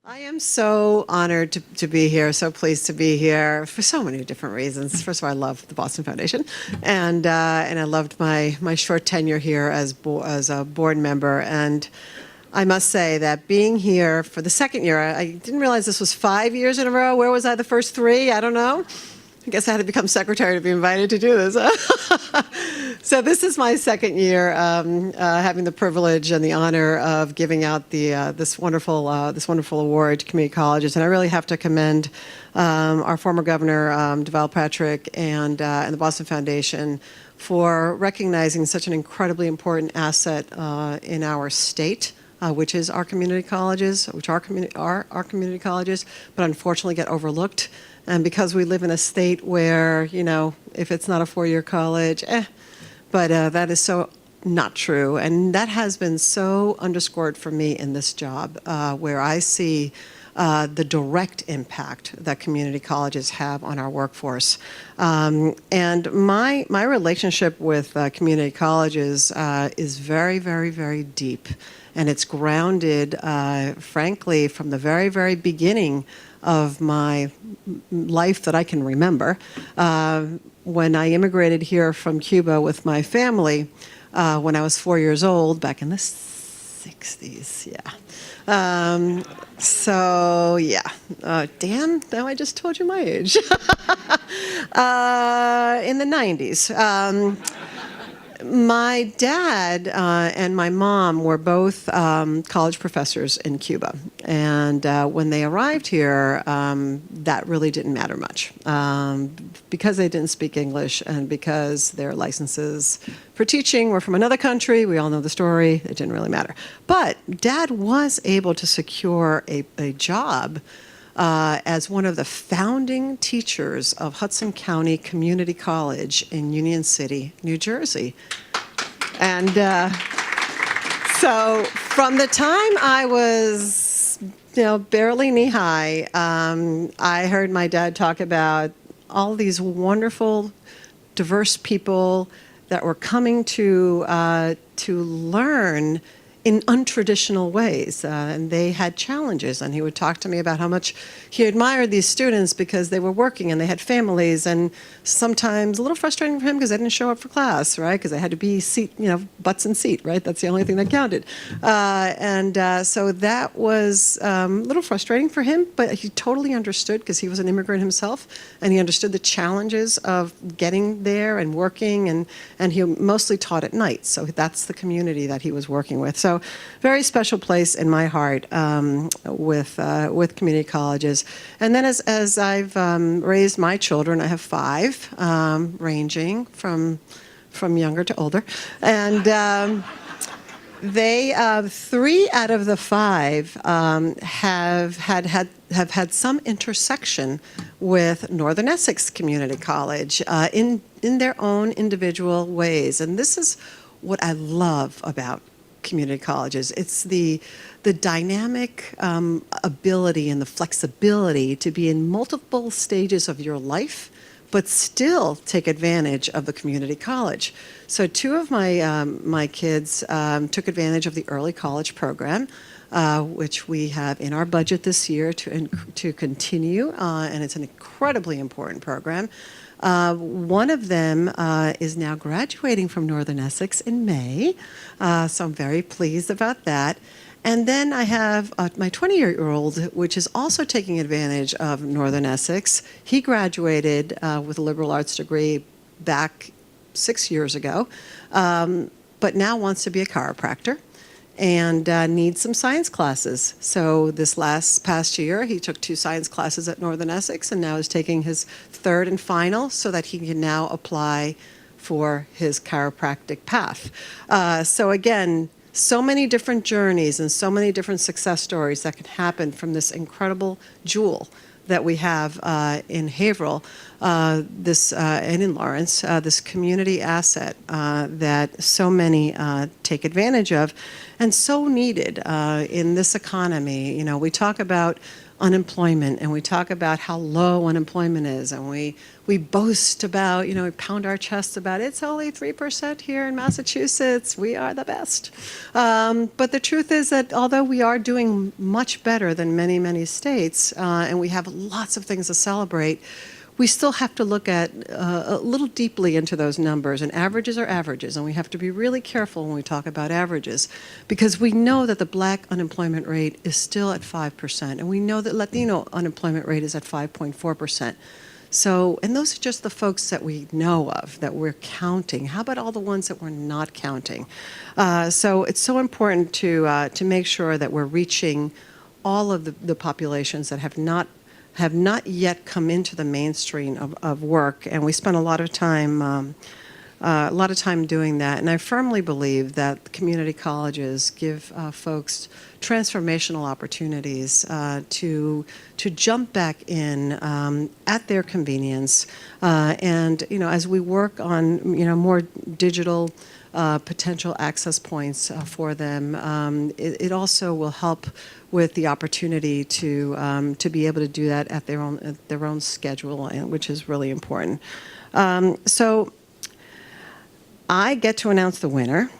I am so honored to be here, so pleased to be here for so many different reasons. First of all, I love the Boston Foundation, and I loved my short tenure here as a board member. And I must say that being here for the second year, I didn't realize this was 5 years in a row. Where was I the first three? I don't know. I guess I had to become secretary to be invited to do this. So this is my second year having the privilege and the honor of giving out this wonderful award to community colleges, and I really have to commend our former governor Deval and the Boston Foundation for recognizing such an incredibly important asset in our state. Which is our community colleges, which are our community colleges, but unfortunately get overlooked. And because we live in a state where, if it's not a four-year college, but that is so not true. And that has been so underscored for me in this job, where I see the direct impact that community colleges have on our workforce. And my relationship with community colleges is very, very, very deep. And it's grounded, frankly, from the very, very beginning of my life that I can remember. When I immigrated here from Cuba with my family, when I was 4 years old, back in the 60s, yeah. Damn, now I just told you my age. In the 90s. My dad and my mom were both college professors in Cuba. And when they arrived here, that really didn't matter much. Because they didn't speak English and because their licenses for teaching were from another country, we all know the story, it didn't really matter. But Dad was able to secure a job as one of the founding teachers of Hudson County Community College in Union City, New Jersey. And so from the time I was, barely knee-high, I heard my dad talk about all these wonderful, diverse people that were coming to learn in untraditional ways, and they had challenges, and he would talk to me about how much he admired these students because they were working and they had families, and sometimes a little frustrating for him because they didn't show up for class, right? Because they had to be butts in seat, right? That's the only thing that counted. So that was a little frustrating for him, but he totally understood because he was an immigrant himself, and he understood the challenges of getting there and working, and he mostly taught at night, so that's the community that he was working with. So very special place in my heart with community colleges. And then as I've raised my children, I have five, ranging from younger to older. And they, 3 out of the 5 have had some intersection with Northern Essex Community College in their own individual ways. And this is what I love about community colleges. It's the dynamic ability and the flexibility to be in multiple stages of your life, but still take advantage of the community college. So 2 of my kids took advantage of the early college program, which we have in our budget this year to continue, and it's an incredibly important program. One of them is now graduating from Northern Essex in May, so I'm very pleased about that. And then I have my 20-year-old, which is also taking advantage of Northern Essex. He graduated with a liberal arts degree back 6 years ago, but now wants to be a chiropractor and needs some science classes. So this past year, he took 2 science classes at Northern Essex and now is taking his 3rd and final so that he can now apply for his chiropractic path. So again, so many different journeys and so many different success stories that can happen from this incredible jewel that we have in Haverhill, and in Lawrence, this community asset that so many take advantage of, and so needed in this economy. We talk about unemployment, and we talk about how low unemployment is, and we boast about, we pound our chests about it's only 3% here in Massachusetts. We are the best. But the truth is that although we are doing much better than many, many states, and we have lots of things to celebrate, we still have to look at a little deeply into those numbers, and averages are averages, and we have to be really careful when we talk about averages, because we know that the Black unemployment rate is still at 5%, and we know that Latino unemployment rate is at 5.4%. So, and those are just the folks that we know of, that we're counting. How about all the ones that we're not counting? So it's so important to make sure that we're reaching all of the populations that have not yet come into the mainstream of work, and we spend a lot of time doing that. And I firmly believe that community colleges give folks transformational opportunities to jump back in at their convenience. And as we work on more digital potential access points for them, it also will help with the opportunity to be able to do that at their own schedule, which is really important. So I get to announce the winner,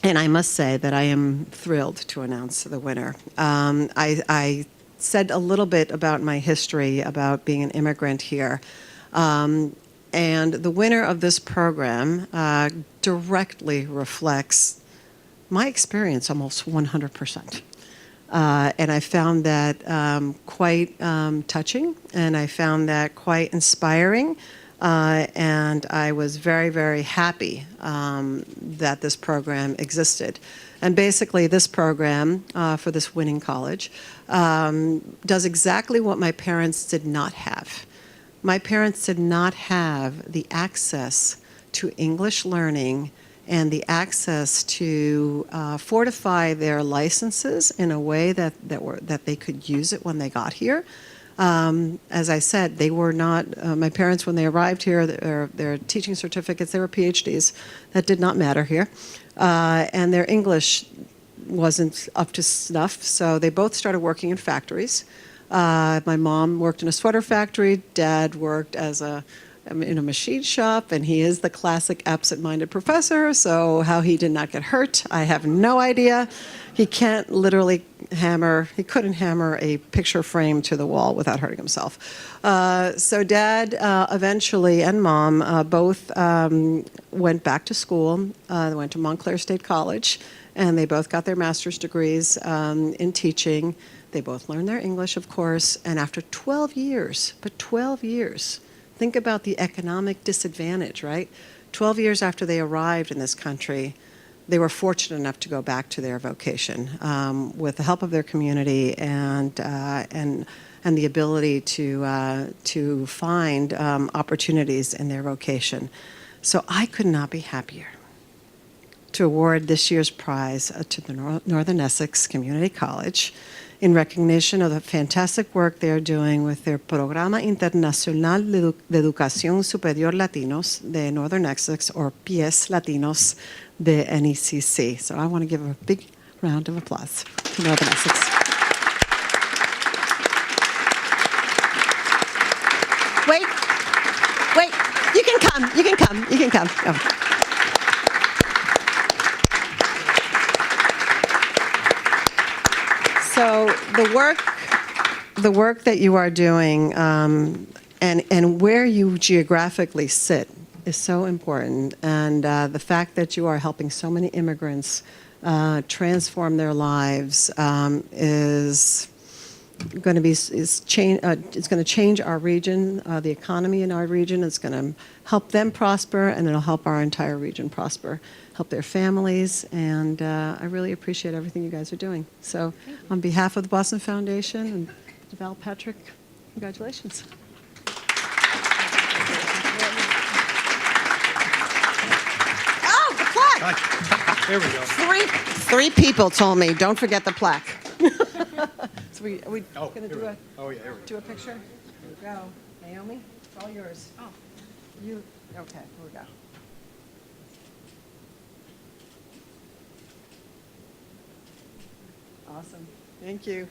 and I must say that I am thrilled to announce the winner. I said a little bit about my history, about being an immigrant here. And the winner of this program directly reflects my experience almost 100%. And I found that quite touching, and I found that quite inspiring. And I was very, very happy that this program existed. And basically, this program for this winning college does exactly what my parents did not have. My parents did not have the access to English learning and the access to fortify their licenses in a way that they could use it when they got here. As I said, they were not, my parents, when they arrived here, their teaching certificates, they were PhDs. That did not matter here. And their English wasn't up to snuff, so they both started working in factories. My mom worked in a sweater factory. Dad worked in a machine shop, and he is the classic absent-minded professor, so how he did not get hurt, I have no idea. He couldn't hammer a picture frame to the wall without hurting himself. So Dad eventually, and Mom, both went back to school. They went to Montclair State College, and they both got their master's degrees in teaching. They both learned their English, of course, and after 12 years, think about the economic disadvantage, right? 12 years after they arrived in this country, they were fortunate enough to go back to their vocation with the help of their community and the ability to find opportunities in their vocation. So I could not be happier to award this year's prize to the Northern Essex Community College in recognition of the fantastic work they're doing with their Programa Internacional de Educación Superior Latinos de Northern Essex, or PS Latinos de NECC. So I want to give a big round of applause to Northern Essex. Wait, you can come. Oh. So the work that you are doing and where you geographically sit is so important. And the fact that you are helping so many immigrants transform their lives is going to change our region, the economy in our region. It's going to help them prosper, and it'll help our entire region prosper, help their families, and I really appreciate everything you guys are doing. So on behalf of the Boston Foundation and Deval, Patrick, congratulations. Oh, the plaque! There we go. Three people told me, don't forget the plaque. So are we going to do a picture? Here we go. Naomi, it's all yours. Oh. Okay, here we go. Awesome. Thank you.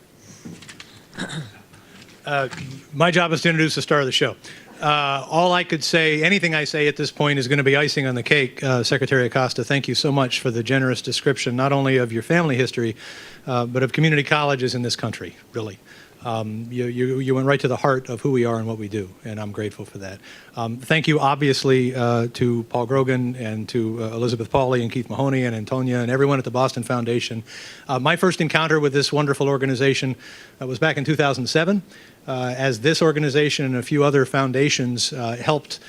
My job is to introduce the star of the show. All I could say, anything I say at this point is going to be icing on the cake. Secretary Acosta, thank you so much for the generous description, not only of your family history, but of community colleges in this country, really. You went right to the heart of who we are and what we do, and I'm grateful for that. Thank you, obviously, to Paul Grogan and to Elizabeth Pauley and Keith Mahoney and Antonia and everyone at the Boston Foundation. My first encounter with this wonderful organization was back in 2007, as this organization and a few other foundations helped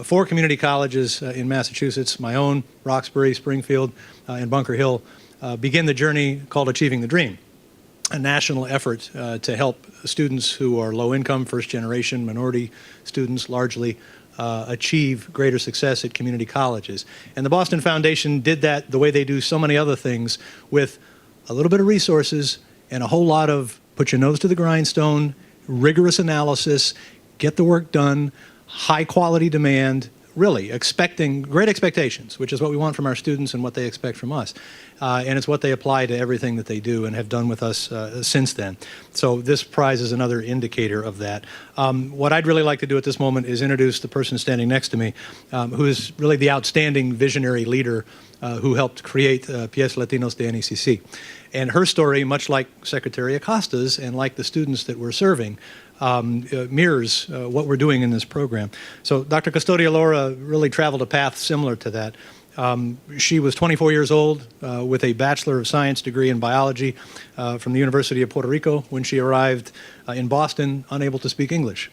4 community colleges in Massachusetts, my own, Roxbury, Springfield, and Bunker Hill, begin the journey called Achieving the Dream, a national effort to help students who are low-income, first-generation, minority students largely, achieve greater success at community colleges. And the Boston Foundation did that the way they do so many other things, with a little bit of resources and a whole lot of put your nose to the grindstone, rigorous analysis, get the work done, high-quality demand, really expecting great expectations, which is what we want from our students and what they expect from us. And it's what they apply to everything that they do and have done with us since then. So this prize is another indicator of that. What I'd really like to do at this moment is introduce the person standing next to me, who is really the outstanding visionary leader who helped create Pies Latinos de NECC. And her story, much like Secretary Acosta's and like the students that we're serving, mirrors what we're doing in this program. So Dr. Custodia Laura really traveled a path similar to that. She was 24 years old with a Bachelor of Science degree in biology from the University of Puerto Rico when she arrived in Boston, unable to speak English.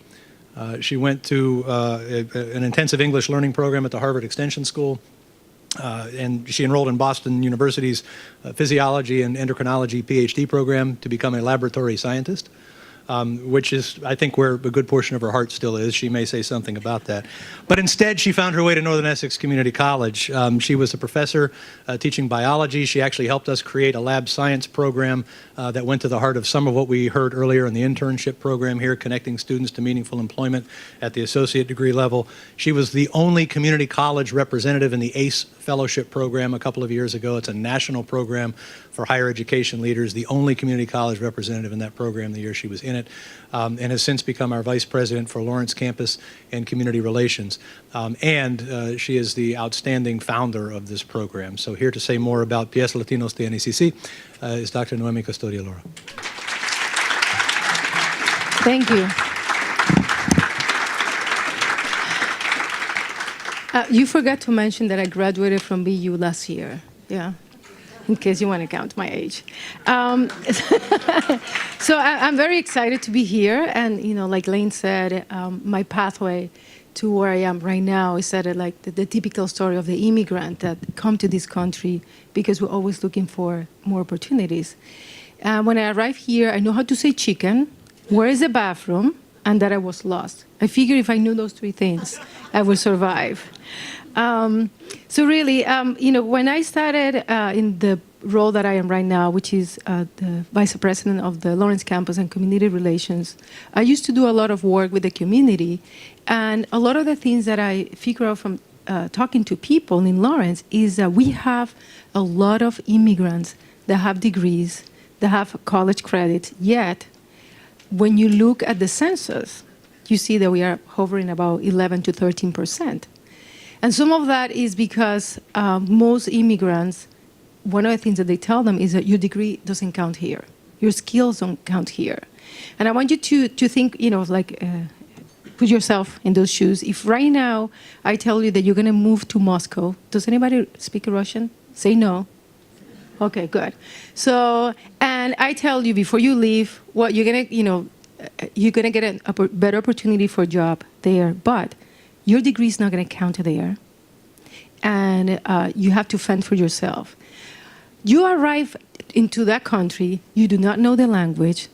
She went to an intensive English learning program at the Harvard Extension School, and she enrolled in Boston University's Physiology and Endocrinology PhD program to become a laboratory scientist. Which is, I think, where a good portion of her heart still is. She may say something about that. But instead, she found her way to Northern Essex Community College. She was a professor teaching biology. She actually helped us create a lab science program that went to the heart of some of what we heard earlier in the internship program here, connecting students to meaningful employment at the associate degree level. She was the only community college representative in the ACE Fellowship program a couple of years ago. It's a national program for higher education leaders, the only community college representative in that program the year she was in it, and has since become our vice president for Lawrence Campus and Community Relations. She is the outstanding founder of this program. So here to say more about Pies Latinos de NECC is Dr. Noemi Custodia Laura. Thank you. You forgot to mention that I graduated from BU last year. Yeah. In case you want to count my age. So I'm very excited to be here. And, you know, like Lane said, my pathway to where I am right now is sort of like the typical story of the immigrant that come to this country because we're always looking for more opportunities. When I arrived here, I know how to say chicken, where is the bathroom, and that I was lost. I figured if I knew those 3 things, I would survive. So really, you know, when I started in the role that I am right now, which is the vice president of the Lawrence Campus and Community Relations, I used to do a lot of work with the community. And a lot of the things that I figure out from talking to people in Lawrence is that we have a lot of immigrants that have degrees, that have college credits, yet when you look at the census, you see that we are hovering about 11 to 13%. And some of that is because most immigrants, one of the things that they tell them is that your degree doesn't count here. Your skills don't count here. And I want you to think, you know, like, put yourself in those shoes. If right now I tell you that you're going to move to Moscow, does anybody speak Russian? Say no. Okay, good. So, and I tell you before you leave, well, you're going to, you know, you're going to get a better opportunity for a job there, but your degree is not going to count there, and you have to fend for yourself. You arrive into that country, you do not know the language.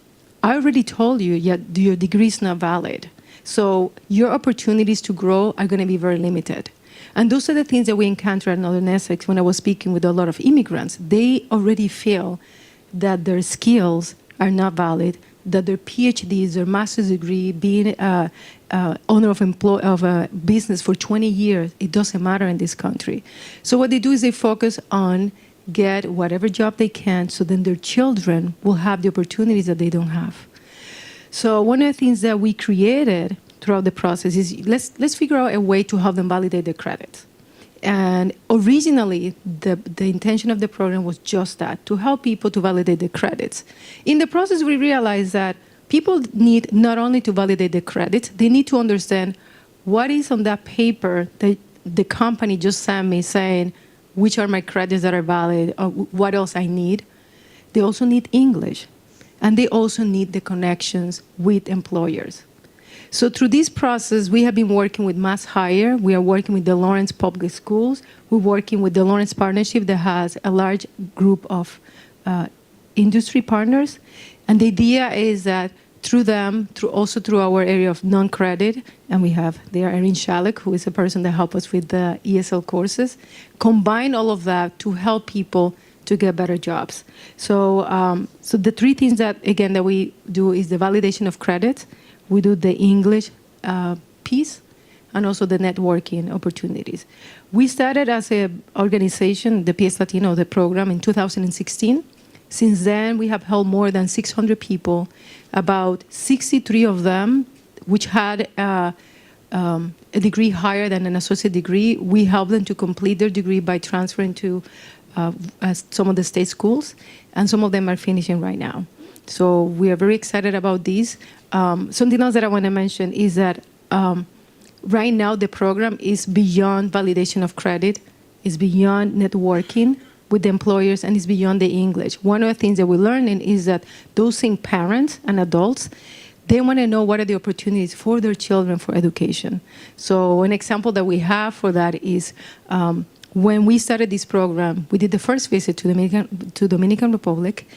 I already told you, yet your degree is not valid. So your opportunities to grow are going to be very limited. And those are the things that we encounter at Northern Essex when I was speaking with a lot of immigrants. They already feel that their skills are not valid, that their PhDs, their master's degree, being owner of a business for 20 years, it doesn't matter in this country. So what they do is they focus on get whatever job they can so then their children will have the opportunities that they don't have. So one of the things that we created throughout the process is let's figure out a way to help them validate their credits. And originally, the intention of the program was just that, to help people to validate their credits. In the process, we realized that people need not only to validate the credits, they need to understand what is on that paper that the company just sent me saying which are my credits that are valid, or what else I need. They also need English, and they also need the connections with employers. So through this process, we have been working with Mass Hire. We are working with the Lawrence Public Schools. We're working with the Lawrence Partnership that has a large group of industry partners. And the idea is that through them, also through our area of non-credit, and we have there Erin Shalek, who is a person that helps us with the ESL courses, combine all of that to help people to get better jobs. So, so the three things that, again, that we do is the validation of credit. We do the English piece and also the networking opportunities. We started as an organization, the PS Latino, the program, in 2016. Since then, we have helped more than 600 people, about 63 of them, which had a degree higher than an associate degree. We help them to complete their degree by transferring to some of the state schools, and some of them are finishing right now. So we are very excited about these. Something else that I want to mention is that right now the program is beyond validation of credit, is beyond networking with the employers, and is beyond the English. One of the things that we're learning is that those same parents and adults, they want to know what are the opportunities for their children for education. So an example that we have for that is when we started this program, we did the first visit to Dominican Republic,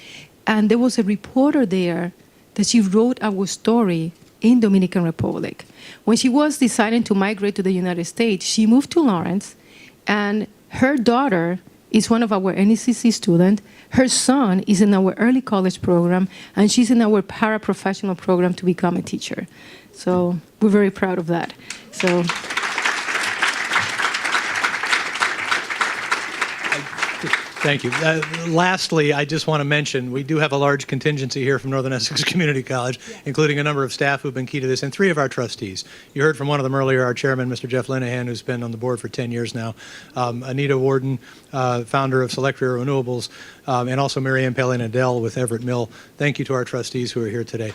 and there was a reporter there that she wrote our story in Dominican Republic. When she was deciding to migrate to the United States, she moved to Lawrence, and her daughter is one of our NECC students. Her son is in our early college program, and she's in our paraprofessional program to become a teacher. So we're very proud of that. So. Thank you. Lastly, I just want to mention, we do have a large contingency here from Northern Essex Community College, including a number of staff who've been key to this, and 3 of our trustees. You heard from one of them earlier, our chairman, Mr. Jeff Linehan, who's been on the board for 10 years now, Anita Warden, founder of Select Renewables, and also Mary Ann Palin-Adele with Everett Mill. Thank you to our trustees who are here today.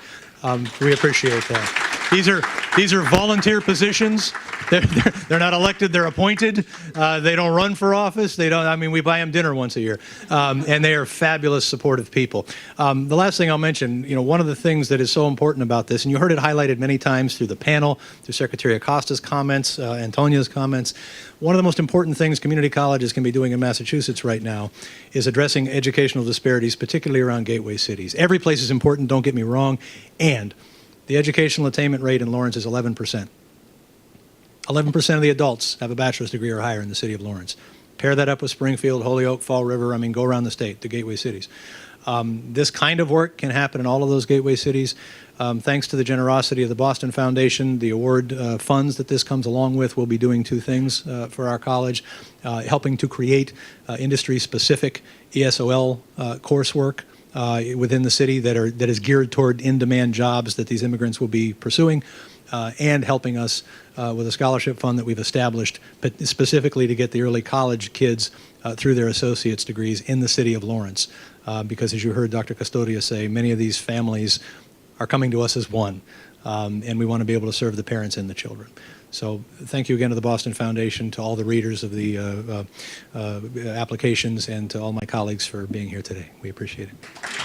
We appreciate that. These are volunteer positions. They're not elected, they're appointed. They don't run for office. They don't, I mean, we buy them dinner once a year. And they are fabulous, supportive people. The last thing I'll mention, you know, one of the things that is so important about this, and you heard it highlighted many times through the panel, through Secretary Acosta's comments, Antonia's comments, one of the most important things community colleges can be doing in Massachusetts right now is addressing educational disparities, particularly around gateway cities. Every place is important, don't get me wrong, and the educational attainment rate in Lawrence is 11%. 11% of the adults have a bachelor's degree or higher in the city of Lawrence. Pair that up with Springfield, Holyoke, Fall River, I mean, go around the state, the gateway cities. This kind of work can happen in all of those gateway cities. Thanks to the generosity of the Boston Foundation, the award funds that this comes along with, we'll be doing 2 things for our college, helping to create industry-specific ESOL coursework within the city that is geared toward in-demand jobs that these immigrants will be pursuing, and helping us with a scholarship fund that we've established specifically to get the early college kids through their associate's degrees in the city of Lawrence. Because as you heard Dr. Custodia say, many of these families are coming to us as one, and we want to be able to serve the parents and the children. So thank you again to the Boston Foundation, to all the readers of the applications, and to all my colleagues for being here today. We appreciate it.